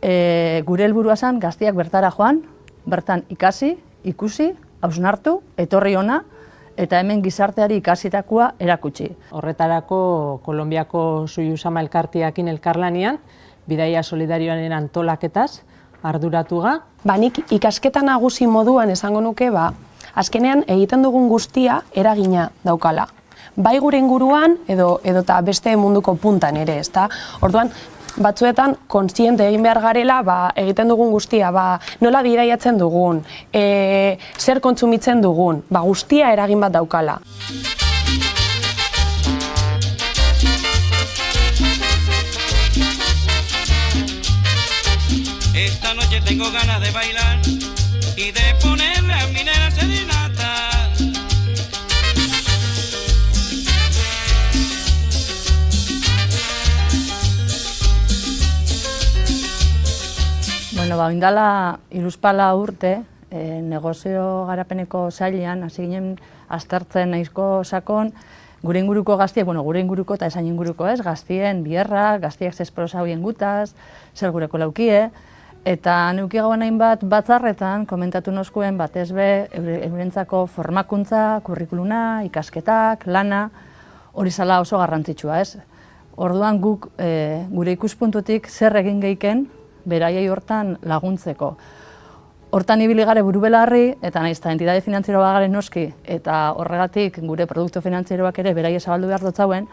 Gure helburua zen gazteak bertara joan, bertan ikasi, ikusi, hausnartu, etorri ona, eta hemen gizarteari ikasitakoa erakutsi. Horretarako Kolonbiako Suyusama elkarteakin elkarlanean, bidaia solidarioaren antolaketaz arduratuga. Nik ikasketa nagusi moduan esango nuke, azkenean egiten dugun guztia eragina daukala. Bai gure inguruan edota beste munduko puntan ere, ezta? Orduan, batzuetan kontziente egin behar garela, egiten dugun guztia, nola bidaiatzen dugun, zer kontsumitzen dugun, guztia eragin bat daukala. Esta noche tengo ganas de bailar y de ponerle a mi nena serenata. Oindala hiruzpalau urte, negozio garapeneko sailean, hasi ginen aztertzen nahizko sakon, gure inguruko gaztiek, gure inguruko eta esain inguruko ez, gaztien bierra, gaztiek zesprosa hoien gutaz, zer gureko laukie, eta neuki gauen hainbat batzarretan komentatu nozkuen batez be eurentzako formakuntza, kurrikuluna, ikasketak, lana, hori zala oso garrantzitsua ez. Orduan guk gure ikuspuntutik zer egin geiken, beraiei hortan laguntzeko. Hortan ibili gare buru belarri, eta nahiz eta entidade finantzieroa garen noski, eta horregatik gure produktu finantzieroak ere beraie zabaldu behar dotzauen,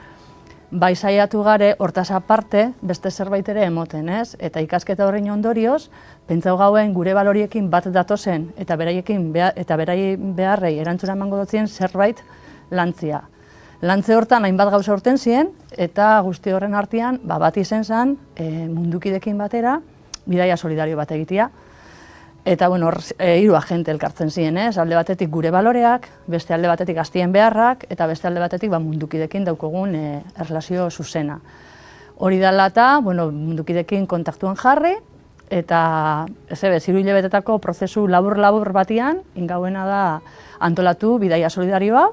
bai saiatu gare hortaz aparte beste zerbait ere emoten, ez? Eta ikasketa horrein ondorioz, pentsau gauen gure baloriekin bat datozen eta berai beharrei erantzuna emango dotzien zerbait lantzia. Lantze hortan hainbat gauza urten ziren, eta guzti horren artean bat izen zen mundukidekin batera, bidaia solidario bat egitea. Eta hiru agente elkartzen ziren, alde batetik gure baloreak, beste alde batetik gaztien beharrak, eta beste alde batetik mundukidekin daukogun erlazio zuzena. Hori dela eta mundukidekin kontaktuan jarri, eta hiru hilabetetako prozesu labur-labur batian, ingauena da antolatu bidaia solidarioa,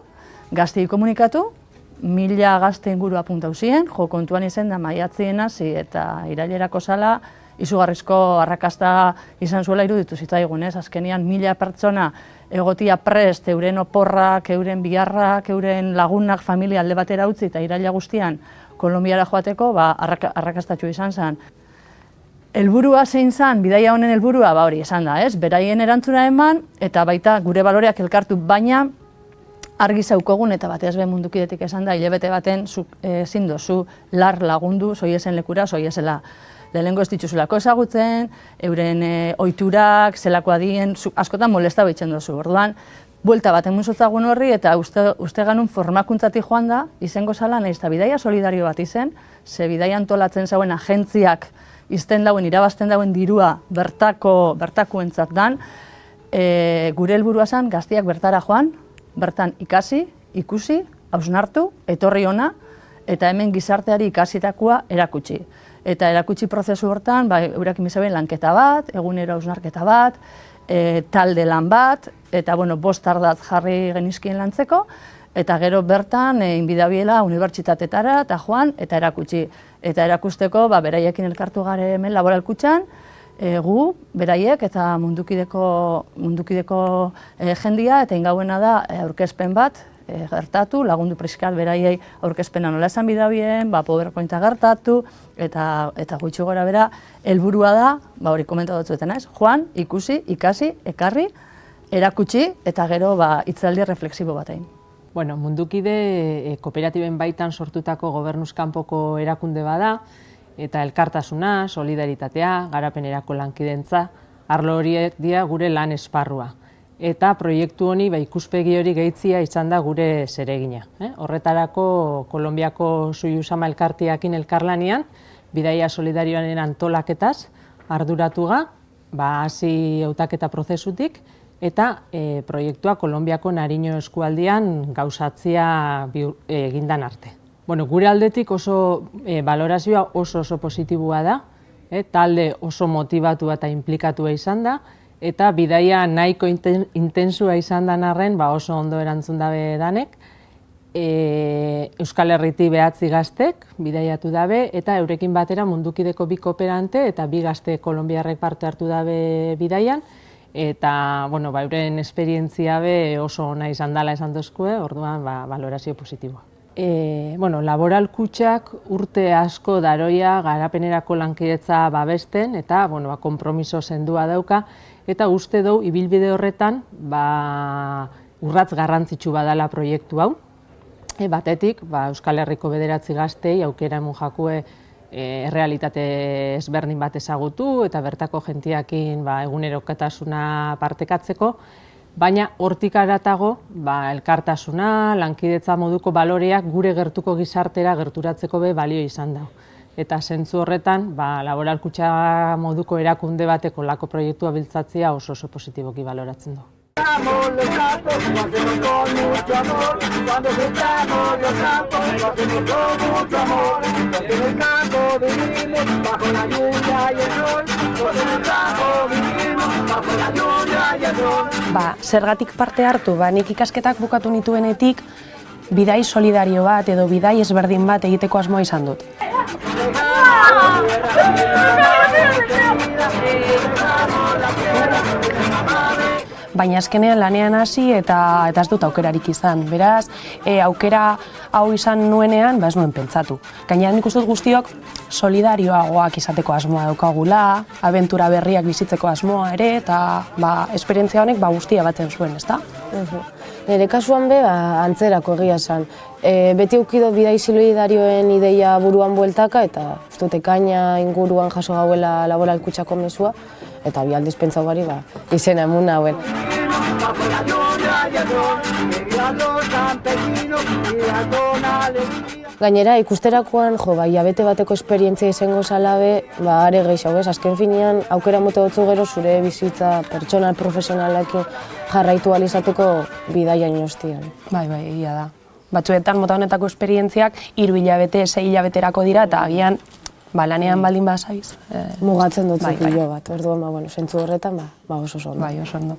gaztei komunikatu, 1000 gazte inguru apuntau ziren, kontuan izen da maiatzien hasi eta irailerako zala, izugarrizko arrakasta izan zuela iruditu zitzaigun, azkenian 1000 pertsona egotia prest, euren oporrak, euren biharrak, euren lagunak, familia alde batera utzi eta iraila guztian Kolonbiara joateko, arrakastatxu izan zen. Helburua zein zen, bidaia honen helburua, hori esan da, beraien erantzuna eman, eta baita gure baloreak elkartu, baina argi zaukogun eta batez be mundukidetik esan da, hilabete baten ezin dozu lar lagundu, zoiezen lekura, zoiezela. Lehenengo ez dituzulako ezagutzen, euren ohiturak, zelakoa dien, askotan molesta baitzen dozu. Orduan, buelta bat emun zotzagun horri eta uste ganun formakuntzatik joan da, izango zala nahiz eta bidaia solidario bat izen, ze bidaia antolatzen zauen agentziak izten dauen, irabazten dauen dirua bertakoentzat dan, gure helburua zen gazteak bertara joan, bertan ikasi, ikusi, hausnartu, etorri ona, eta hemen gizarteari ikasitakoa erakutsi. Eta erakutsi prozesu hortan, eurak imizaben lanketa bat, egunero hausnarketa bat, talde lan bat, eta 5 ardatz jarri genizkien lantzeko, eta gero bertan inbidabiela unibertsitatetara eta joan eta erakutsi. Eta erakusteko beraiekin elkartu gare hemen laboralkutxan, gu, beraiek eta mundukideko jendia, eta ingauena da aurkezpen bat gertatu, lagundu priskat beraiei aurkezpena nola esan bidabien, PowerPointa gertatu, eta gutxi gora bera, helburua da, hori komentatu zueten joan, ikusi, ikasi, ekarri, erakutsi, eta gero hitzaldi reflexibo bat egin. Mundukide kooperatiben baitan sortutako gobernuzkanpoko erakunde bada, eta elkartasuna, solidaritatea, garapenerako lankidentza, arlo horiek dira gure lan esparrua. Eta proiektu honi ikuspegi hori gehitzia izan da gure zeregina. Horretarako Kolonbiako Suyusama elkarteakin elkarlanean, bidaia solidarioaren antolaketaz arduratuga, hasi hautaketa prozesutik, eta proiektua Kolonbiako Nariño eskualdean gauzatzea egindan arte. Gure aldetik oso balorazioa oso positibua da, talde oso motibatua eta inplikatua izan da, eta bidaia nahiko intensua izan den arren oso ondo erantzun dabe danek, Euskal Herritik 9 gaztek bidaiatu dabe, eta eurekin batera mundukideko 2 kooperante eta 2 gazte kolonbiarrek parte hartu dabe bidaian, eta euren esperientzia be oso ona izan dela esan dozkue, orduan valorazio positiboa. Laboral kutxak urte asko daroia garapenerako lankidetza babesten eta konpromiso sendua dauka, eta uste dugu ibilbide horretan urratz garrantzitsu badala proiektu hau. Batetik, Euskal Herriko 9 gaztei aukera emun jakue errealitate ezberdin bat ezagutu eta bertako jentiakin egunerokotasuna partekatzeko, baina hortik haratago elkartasuna, lankidetza moduko baloreak gure gertuko gizartera gerturatzeko be balio izan da. Eta zentzu horretan, laboral kutxa moduko erakunde bateko lako proiektua biltzatzea oso positiboki baloratzen du. Zergatik parte hartu, nik ikasketak bukatu nituenetik bidai solidario bat edo bidai ezberdin bat egiteko asmoa izan dut. Baina azkenean lanean hasi eta ez dut aukerarik izan. Beraz, aukera hau izan nuenean, ez nuen pentsatu. Gainera nik uste dut guztiok solidarioagoak izateko asmoa daukagula, abentura berriak bizitzeko asmoa ere, eta esperientzia honek guztia batzen zuen, ezta? Nire kasuan be, antzerako egia esan. Beti aukido bidai solidarioen ideia buruan bueltaka, eta ez dut ekaina inguruan jaso gauela laboral kutxako mesua, eta bi aldiz pentsau bari izena emun hauen. Gainera, ikusterakoan, hilabete bateko esperientzia izango zalabe, are gehiago ez, azken finean, aukera mote dutzu gero zure bizitza pertsonal profesionalekin jarraitu alizateko bidaia inostian. Bai, egia da. Batzuetan mota honetako esperientziak 3 hilabete, 6 hilabeterako dira, eta agian lanean baldin bazaiz. Mugatzen dut pilo bat, orduan, zentzu horretan, oso ondo. Bai, oso ondo.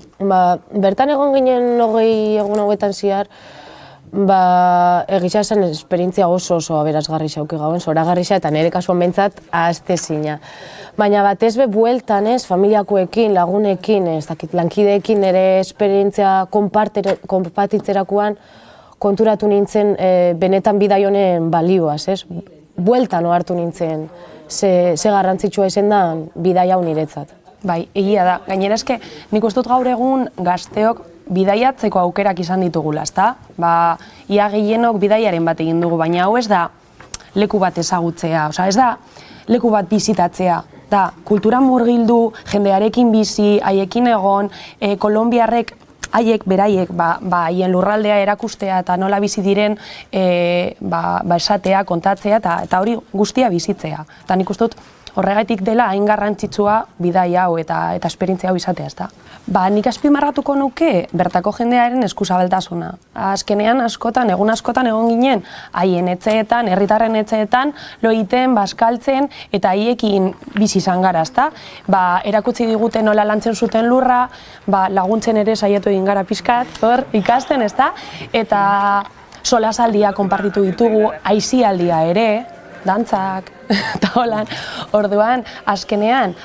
Bertan egon ginen 20 egun hauetan zihar, egisa zen esperientzia oso aberasgarri xauki gauen, zoragarri xa, eta nire kasuan behintzat ahaztezina. Baina batez be bueltan ez, familiakoekin, lagunekin, lankideekin nire esperientzia konpartitzerakoan konturatu nintzen benetan bidai honen balioaz, ez? Bueltan ohartu nintzen ze garrantzitsua izan da bidai hau niretzat. Bai, egia da. Gainera eske, nik uste dut gaur egun gazteok bidaiatzeko aukerak izan ditugula, ezta? Ia gehienok bidaiaren bat egin dugu, baina hau ez da leku bat ezagutzea, ez da leku bat bizitatzea. Da, kultura murgildu, jendearekin bizi, haiekin egon, kolonbiarrek haiek beraiek haien lurraldea erakustea eta nola bizi diren esatea, kontatzea eta hori guztia bizitzea. Eta nik uste dut horregatik dela hain garrantzitsua bidai hau eta esperientzia hau izatea, ezta. Nik azpimarratuko nuke bertako jendearen eskuzabaltasuna. Azkenean egun askotan egon ginen haien etxeetan, herritarren etxeetan, lo egiten, bazkaltzen eta haiekin bizi izan gara, ezta. Erakutsi digute nola lantzen zuten lurra, laguntzen ere saiatu egin gara pixkat, ikasten, ezta. Eta solasaldia konpartitu ditugu, aisialdia ere, dantzak, eta holan. Orduan, azkenean,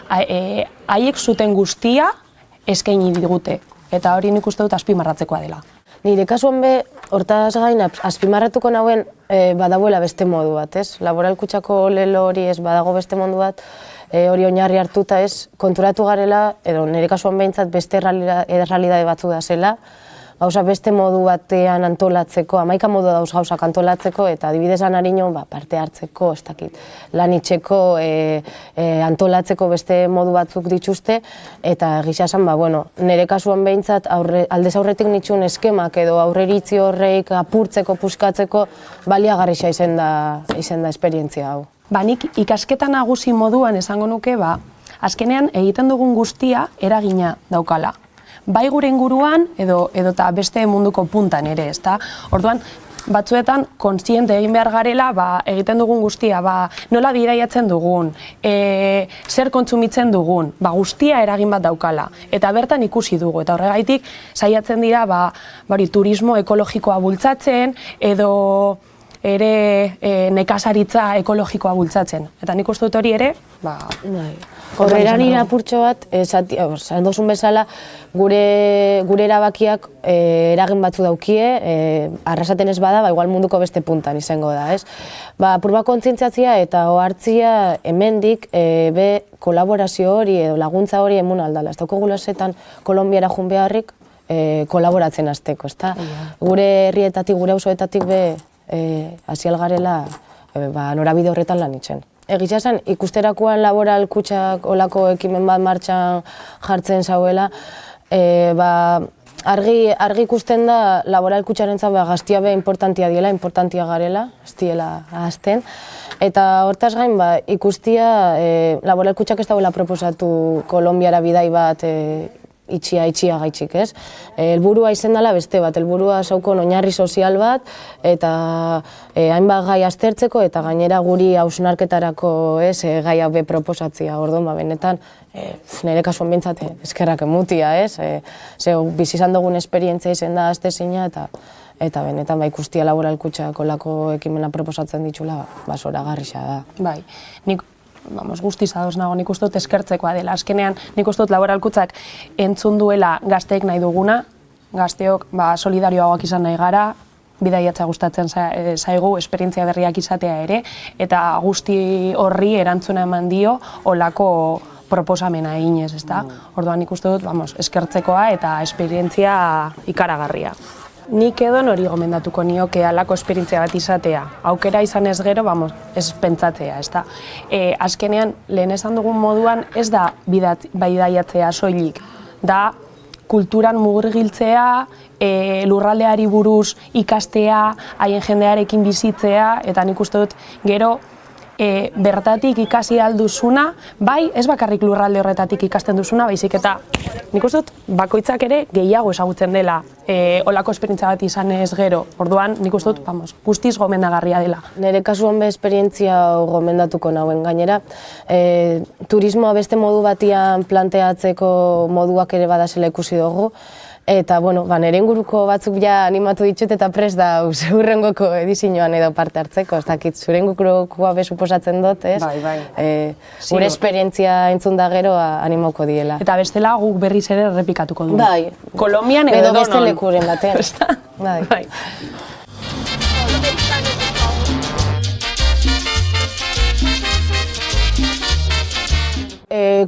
haiek zuten guztia eskaini digute. Eta hori nik uste dut azpimarratzekoa dela. Nire kasuan be, hortaz gain, azpimarratuko nauen badagoela beste modu bat, ez? Laboral kutxako lelo hori ez badago beste modu bat, hori oinarri hartuta ez, konturatu garela, edo nire kasuan behintzat beste errealitate batzu da zela, gauza beste modu batean antolatzeko, 11 modu dauz gauzak antolatzeko, eta adibidezan harino parte hartzeko, ez dakit, lanitzeko, antolatzeko beste modu batzuk dituzte, eta gisa esan, nire kasuan behintzat aldez aurretik nitxun eskemak edo aurreritzi horreik apurtzeko, puskatzeko, baliagarria izan da esperientzia hau. Nik ikasketa nagusi moduan esango nuke, azkenean egiten dugun guztia eragina daukala. Bai gure inguruan edo eta beste munduko puntan ere, ezta? Orduan, batzuetan kontziente egin behar garela, egiten dugun guztia, nola bidaiatzen dugun, zer kontsumitzen dugun, guztia eragin bat daukala. Eta bertan ikusi dugu, eta horregaitik saiatzen dira turismo ekologikoa bultzatzen, edo ere nekazaritza ekologikoa bultzatzen. Eta nik uste dut hori ere, Horreran apurtxo bat, esan dozun bezala, gure erabakiak eragin batzu daukie, arrasaten ez bada, igual munduko beste puntan izango da, ez? Apurba kontzientziatzia eta ohartzia hemendik be kolaborazio hori edo laguntza hori emun aldala. Ez dauko gulasetan Kolonbiara jun beharrik kolaboratzen hasteko, ezta? Gure herrietatik, gure auzoetatik be hasi algarela norabide horretan lan itzen. Egia esan, ikusterakoan laboral kutxak olako ekimen bat martxan jartzen zauela, argi ikusten da laboral kutxarentzat gaztia be importantia garela, ez diela ahazten. Eta hortaz gain, ikustia laboral kutxak ez dauela proposatu Kolonbiara bidai bat itxia gaitxik, ez? Helburua izen dela beste bat, helburua zaukon oinarri sozial bat, eta hainbat gai aztertzeko, eta gainera guri hausnarketarako gai hau be proposatzia, orduan, benetan, nire kasuan bintzat eskerrak emutia, ez? Bizi izan dugun esperientzia izen da aztezina, eta benetan ikustia laboral kutxak olako ekimena proposatzen ditxula, zoragarria da. Bai, nik guztiz ados nago, nik uste dut eskertzekoa dela. Azkenean, nik uste dut laboralkutzak entzun duela gazteek nahi duguna, gazteok solidarioagoak izan nahi gara, bidaiatza gustatzen zaigu, esperientzia berriak izatea ere, eta guzti horri erantzuna eman dio olako proposamena eginez, ezta? Orduan nik uste dut, eskertzekoa eta esperientzia ikaragarria. Nik edo hori gomendatuko nioke halako esperientzia bat izatea. Aukera izan ez gero, ez pentsatzea, ezta? Azkenean, lehen esan dugun moduan, ez da bidaiatzea soilik. Da kulturan mugurgiltzea, lurraldeari buruz ikastea, haien jendearekin bizitzea, eta nik uste dut gero bertatik ikasi alduzuna, ez bakarrik lurralde horretatik ikasten duzuna, baizik eta nik uste dut bakoitzak ere gehiago ezagutzen dela olako esperientzia bat izan ez gero. Orduan nik uste dut guztiz gomendagarria dela. Nire kasuan be esperientzia gomendatuko nauen gainera. Turismoa beste modu batian planteatzeko moduak ere badazela ikusi dugu. Eta, nire inguruko batzuk animatu ditut eta prest da hurrengoko edizioan edo parte hartzeko. Ez dakit, zure ingurukoa be suposatzen dut, ez? Bai. Gure esperientzia entzun da gero animauko diela. Eta bestela guk berriz ere errepikatuko dugu. Bai. Kolonbian edo beste lekuren batean. Bai.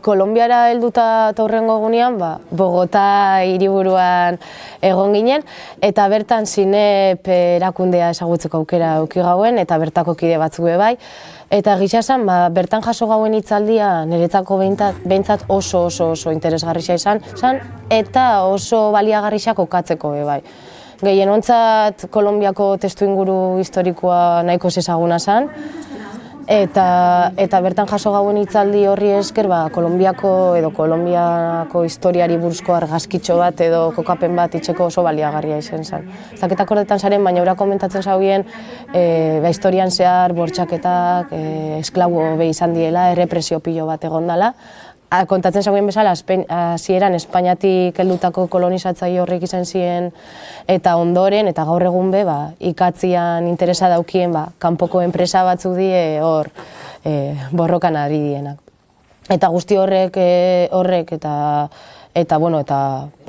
Kolonbiara helduta hurrengo egunean, Bogota hiriburuan egon ginen, eta bertan Zinep erakundea ezagutzeko aukera eduki gauen, eta bertako kide batzuk bai. Eta gisa esan, bertan jaso gauen hitzaldia niretzako behintzat oso interesgarria izan, eta oso baliagarria kokatzeko bai. Gehienontzat Kolonbiako testuinguru historikoa nahiko ezaguna zen, eta bertan jaso gauen hitzaldi horri esker Kolonbiako historiari buruzko argazkitxo bat edo kokapen bat itxeko oso baliagarria izan zen. Ez dakit akordetan zaren, baina ura komentatzen zauen historian zehar bortxaketak, esklabu be izan diela, errepresio pilo bat egon dela. Kontatzen zauen bezala, hasieran Espainiatik heldutako kolonizatzaile horrek izan ziren eta ondoren, eta gaur egun be, ikatzian interesa daukien kanpoko enpresa batzuk die hor borrokan ari dienak. Eta guzti horrek eta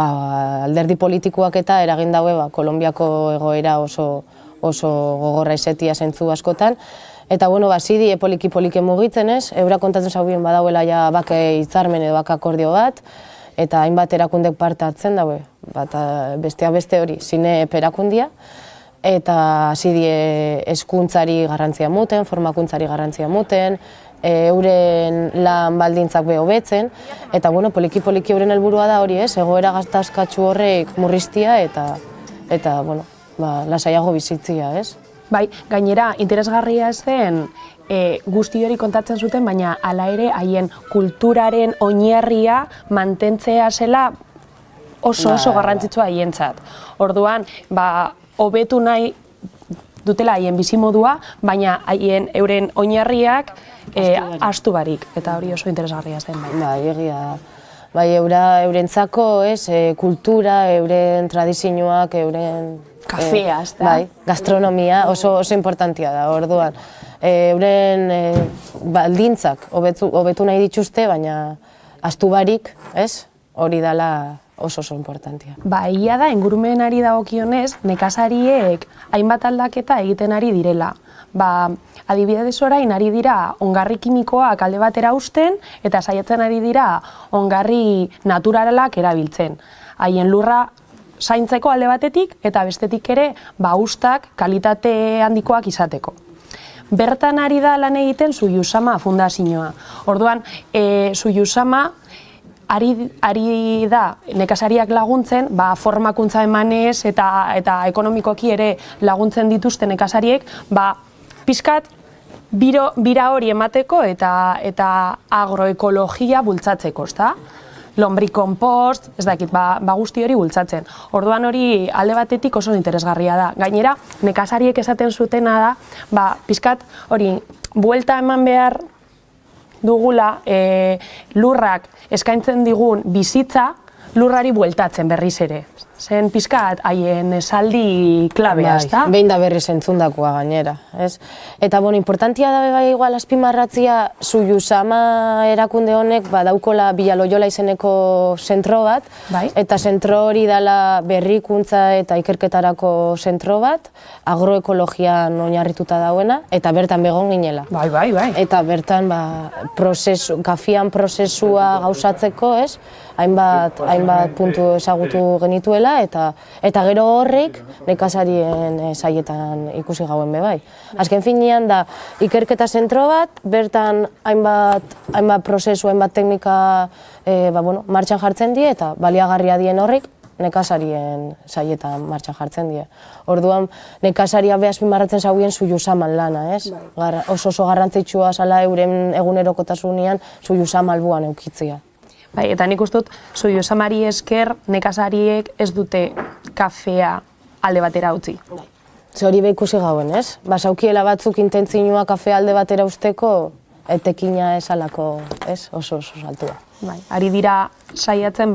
alderdi politikoak eta eragin daue Kolonbiako egoera oso gogorra izetia zentzu askotan. Eta, zidi poliki mugitzen ez, eura kontatzen zauen badauela bake hitzarmen edo bake akordio bat, eta hainbat erakundek parte hartzen daue, besteak beste hori, Zinep erakundia, eta zidi hezkuntzari garrantzia muten, formakuntzari garrantzia muten, euren lan baldintzak be hobetzen, eta, poliki euren helburua da hori ez, egoera gaztaskatsu horrek murriztia eta lasaiago bizitzia ez. Bai, gainera, interesgarria zen guzti hori kontatzen zuten, baina hala ere haien kulturaren oinarria mantentzea zela oso garrantzitsua haientzat. Orduan, hobetu nahi dutela haien bizimodua, baina haien euren oinarriak astu barik, eta hori oso interesgarria zen bai. Bai, egia da. Bai, eurentzako, kultura, euren tradizioak, euren... Kafea, ez da? Bai, gastronomia oso importantia da, orduan. Euren baldintzak hobetu nahi dituzte, baina astu barik, hori dela oso importantia. Ba, egia da, ingurumenari dagokionez, nekazariek hainbat aldaketa egiten ari direla. Ba, adibidez orain ari dira ongarri kimikoak alde batera uzten eta saiatzen ari dira ongarri naturalak erabiltzen. Haien lurra zaintzeko alde batetik eta bestetik ere uztak kalitate handikoak izateko. Bertan ari da lan egiten Suyusama fundazioa. Orduan, Suyusama ari da nekazariak laguntzen, formakuntza emanez eta ekonomikoki ere laguntzen dituzten nekazariek, pixkat bira hori emateko eta agroekologia bultzatzeko, ezta? Lombrikompost, ez dakit, guzti hori bultzatzen. Orduan hori alde batetik oso interesgarria da. Gainera, nekazariek esaten zutena da, pixkat hori buelta eman behar dugula lurrak eskaintzen digun bizitza lurrari bueltatzen berriz ere. Zen pixkat haien esaldi klabea, ezta? Behin da berriz entzundakoa gainera, ez? Eta, importantia da bai igual azpimarratzia Suyusama erakunde honek badaukola Vilaloiola izeneko zentro bat, eta zentro hori dela berrikuntza eta ikerketarako zentro bat, agroekologian oinarrituta dauena, eta bertan begon ginela. Bai. Eta bertan kafian prozesua gauzatzeko, ez? Hainbat puntu ezagutu genituela, eta gero horrek nekazarien saietan ikusi gauen bai. Azken finean da ikerketa zentro bat, bertan hainbat prozesu, hainbat teknika martxan jartzen die, eta baliagarria dien horrek nekazarien saietan martxan jartzen die. Orduan, nekazaria azpimarratzen zauen Suyusaman lana, ez? Oso garrantzitsua zala euren egunerokotasunean Suyusama albuan eukitzia. Bai, eta nik uste dut, Suyusamari esker nekazariek ez dute kafea alde batera utzi. Ze hori ikusi gauen, ez? Basaukiela batzuk intentzioa kafea alde batera usteko, etekina esalako, ez? Oso saltua. Bai, ari dira saiatzen,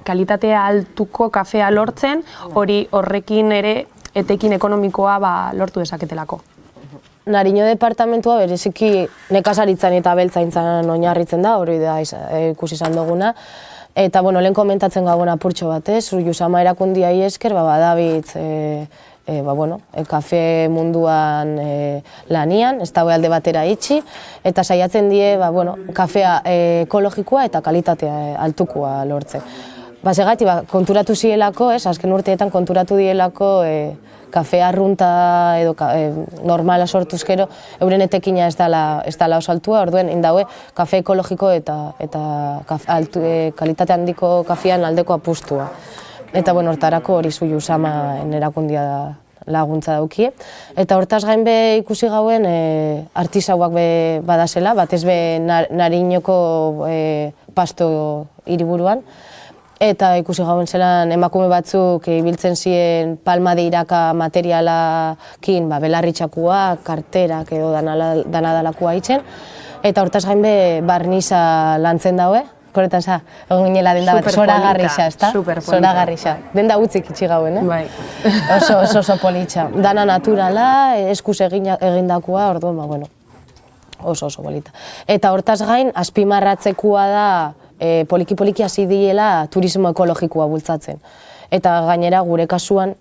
kalitatea altuko kafea lortzen, horrekin ere etekin ekonomikoa lortu dezaketelako. Nariño departamentua bereziki nekazaritzan eta beltzaintzan oinarritzen da, hori da ikusi izan duguna. Eta, lehen komentatzen gauen apurtxo bat, Suyusama erakundiai esker, badabitz kafe munduan lanian, ez dago alde batera itxi, eta saiatzen die kafea ekologikoa eta kalitatea altukoa lortzen. Segatik, konturatu zielako, azken urteetan konturatu dielako kafea arrunta edo normala sortuzkero, euren etekina ez dela oso altua, orduen indaue kafe ekologiko eta kalitate handiko kafean aldeko apustua. Eta hortarako hori Suyusama erakundia laguntza daukie. Eta hortaz gain be ikusi gauen artisauak badazela, batez be Nariñoko pasto hiriburuan. Eta ikusi gauen zelan emakume batzuk ibiltzen ziren palma de iraka materialakin belarritxakua, karterak edo danadalakoa itzen. Eta hortaz gain be barniza lantzen daue. Koretan egon ginela denda bat zoragarrixa, ezta? Zoragarrixa. Denda utzik itxi gauen, Bai. Oso politxa. Dana naturala, eskuz egindakoa, orduan, oso polita. Eta hortaz gain, azpimarratzekoa da poliki-poliki hasi diela turismo ekologikoa bultzatzen. Eta gainera gure kasuan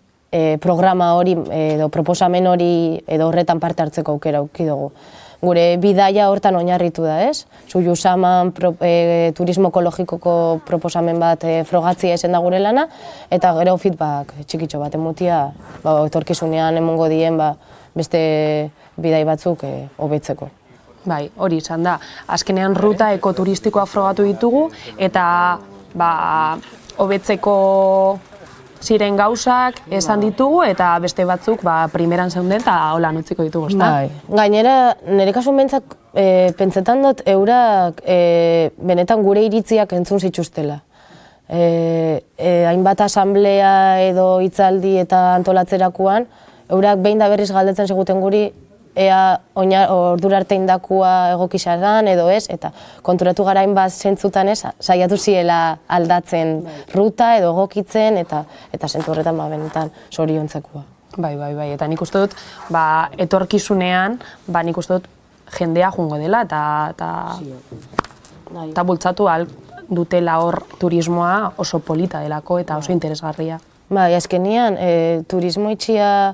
programa hori edo proposamen hori edo horretan parte hartzeko aukera auki dugu. Gure bidaia hortan oinarritu da, ez? Suyusaman turismo ekologikoko proposamen bat frogatzia ezen da gure lana, eta gero feedback txikitxo bat emutia, etorkizunean emongo dien beste bidai batzuk hobetzeko. Bai, hori izan da. Azkenean ruta ekoturistikoa frogatu ditugu eta hobetzeko ziren gauzak esan ditugu eta beste batzuk primeran zeunden eta holan utziko ditugu, ezta? Bai. Gainera, nire kasuan behintzat pentsetan dut eurak benetan gure iritziak entzun zituztela. Hainbat asamblea edo hitzaldi eta antolatzerakoan eurak behin da berriz galdetzen ziguten guri, ea ordura arte indakua egokisa dan edo ez, eta konturatu gara hainbat zentzutan ez, saiatu ziela aldatzen ruta edo egokitzen, eta zentzu horretan benetan zoriontzekoa. Bai, eta nik uste dut, etorkizunean, nik uste dut jendea jungo dela, eta bultzatu dutela hor turismoa oso polita delako eta oso interesgarria. Bai, azkenian, turismo itxia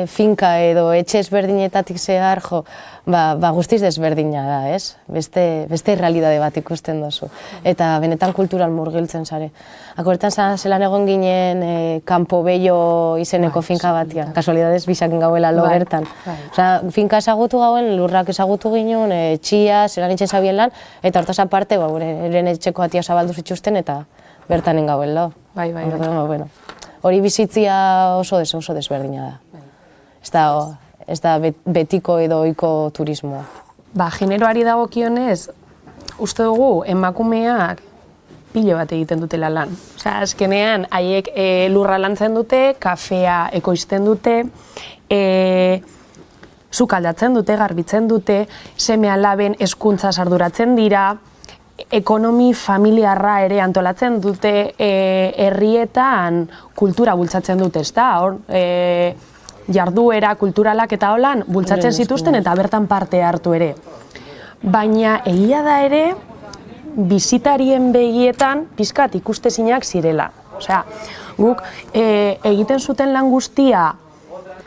finka edo etxe ezberdinetatik zehar, guztiz desberdina da, ez? Beste realidade bat ikusten dozu. Eta benetan kultural murgiltzen zare. Akorretan zelan egon ginen Campo Bello izeneko finka batean. Kasualidadez bisakin gauela lo bertan. Finka ezagutu gauen, lurrak ezagutu ginen, txia, zelan itxen zabien lan, eta hortaz aparte, eren etxeko atia zabaldu zituzten eta bertanen gauen lo. Bai. Hori bizitzia oso desberdina da. Ez da betiko edo ohiko turismoa. Generoari dagokionez, uste dugu emakumeak pilo bat egiten dutela lan. Azkenean, haiek lurra lantzen dute, kafea ekoizten dute, sukaldatzen dute, garbitzen dute, seme alaben hezkuntzaz arduratzen dira, ekonomi familiarra ere antolatzen dute, herrietan kultura bultzatzen dute, ezta? Jarduera kulturalak eta holan bultzatzen zituzten eta bertan parte hartu ere. Baina egia da ere, bisitarien begietan pizkat ikustezinak zirela. Guk egiten zuten lan guztia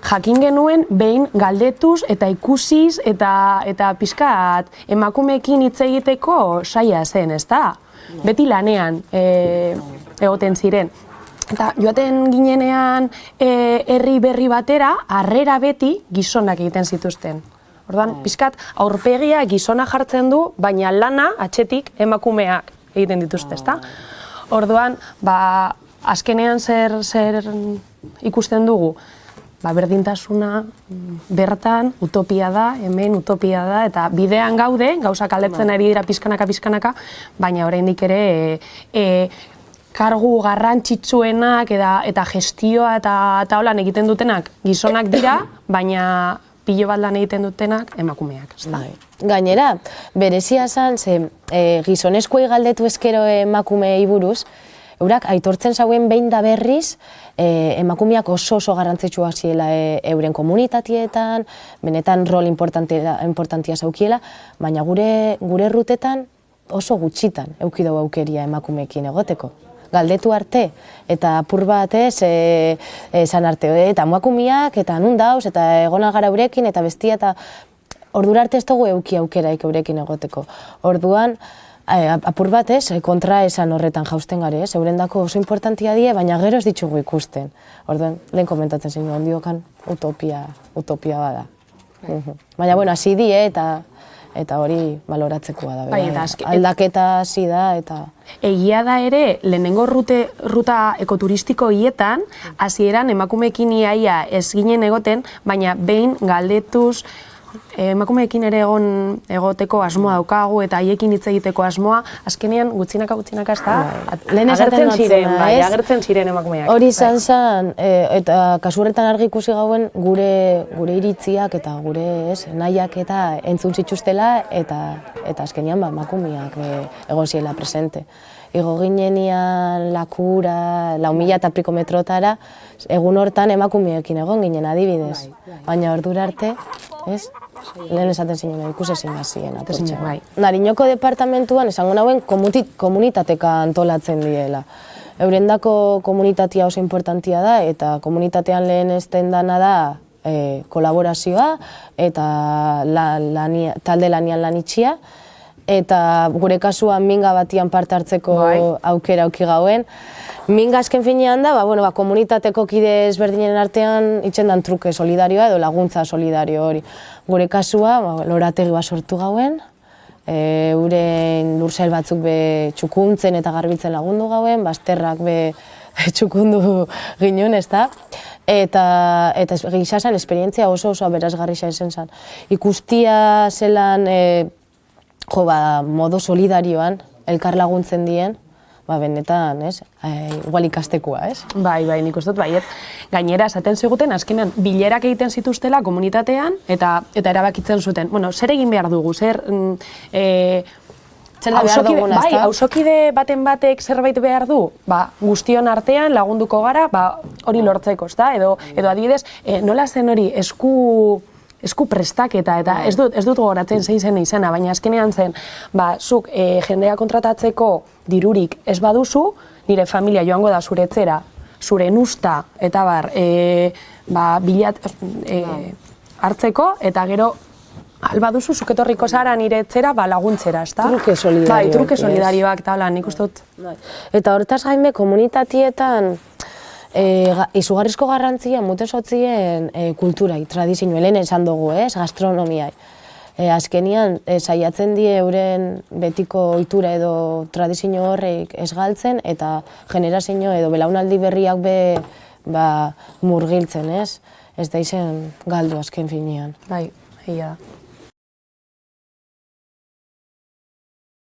jakin genuen behin galdetuz eta ikusiz eta pizkat emakumeekin hitz egiteko saia zen, ezta? Beti lanean egoten ziren. Eta joaten ginenean herri berri batera, harrera beti gizonak egiten zituzten. Orduan, pizkat aurpegia gizona jartzen du, baina lana atzetik emakumeak egiten dituzte, ezta? Orduan, azkenean zer ikusten dugu? Berdintasuna bertan utopia da, hemen utopia da, eta bidean gaude, gauzak aldatzen ari dira pizkanaka, baina oraindik ere kargu garrantzitsuenak eta gestioa eta holan egiten dutenak gizonak dira, baina pilo bat lan egiten dutenak emakumeak. Gainera, berezia zan, gizonezkoei galdetu ezkero emakumeei buruz, eurak aitortzen zauen behin da berriz, emakumeak oso garrantzitsua ziela euren komunitatietan, benetan rol importantia zaukiela, baina gure rutetan oso gutxitan euki dugu aukeria emakumeekin egoteko. Galdetu arte, eta apur bat esan arte, eta emakumeak, eta nun dauz, eta egon algara eurekin, eta bestia, eta ordura arte ez dugu euki aukeraik eurekin egoteko. Orduan, apur bat kontra esan horretan jausten gare, eurendako oso importantia die, baina gero ez ditugu ikusten. Orduan, lehen komentatzen zen joan diokan, utopia bada. Baina, hasi die eta hori baloratzekoa da. Aldaketa hasi da eta... Egia da ere, lehenengo ruta ekoturistiko hietan, hasieran emakumeekin iaia ez ginen egoten, baina behin galdetuz, emakumeekin ere egoteko asmoa daukagu eta haiekin hitz egiteko asmoa, azkenean gutxinaka ez da, agertzen ziren emakumeak. Hori izan zen, eta kasu horretan argi ikusi gauen gure iritziak eta gure nahiak eta entzun zituztela eta azkenean emakumeak egon ziela presente. Igo ginenian lakura, 4.000 eta piko metrotara, egun hortan emakumeekin egon ginen adibidez. Baina ordura arte, lehen esaten zinen, ikusezin hasien aportxe. Nariñoko departamentuan esango nauen komunitateka antolatzen diela. Eurendako komunitatea oso importantia da eta komunitatean lehen ezten dana da kolaborazioa eta talde lanian lan itxia. Eta gure kasuan minga batian parte hartzeko aukera auki gauen. Minga azken finean da, komunitateko kide ezberdinen artean itxen dan truke solidarioa edo laguntza solidario hori. Gure kasua, lorategi bat sortu gauen, euren lursail batzuk be txukuntzen eta garbitzen lagundu gauen, bazterrak be txukundu ginen, ezta? Eta gisa zen, esperientzia oso aberasgarria izan zen. Ikustia zelan modo solidarioan elkar laguntzen dien, benetan, ez? Igual ikastekoa, ez? Bai, nik uste dut, baiet. Gainera, esaten ziguten, azkenean, bilerak egiten zituztela komunitatean, eta erabakitzen zuten. Bueno, zer egin behar dugu, zer Zer da behar duguna, bai, ezta? auzokide baten batek zerbait behar du, guztion artean lagunduko gara, hori lortzeko, ezta? Edo adibidez, nola zen hori esku prestaketa, eta ez dut gogoratzen zein zen izena, baina azkenean zen, zuk jendea kontratatzeko dirurik ez baduzu, nire familia joango da zure etzera, zure nusta, eta hartzeko, eta gero albaduzu, zuketorriko zara nire etzera laguntzera, ezta? Truke solidarioak. Bai, truke solidarioak, eta hola, nik uste dut. Eta horretaz gainbe komunitatietan izugarrizko garrantzia mute sotzien kulturai, tradizio, lehen esan dugu, gastronomiai. Azkenian, saiatzen die euren betiko ohitura edo tradizio horreik ez galtzen, eta generazio edo belaunaldi berriak murgiltzen, ez? Ez da izen galdu azken finean. Bai, egia da.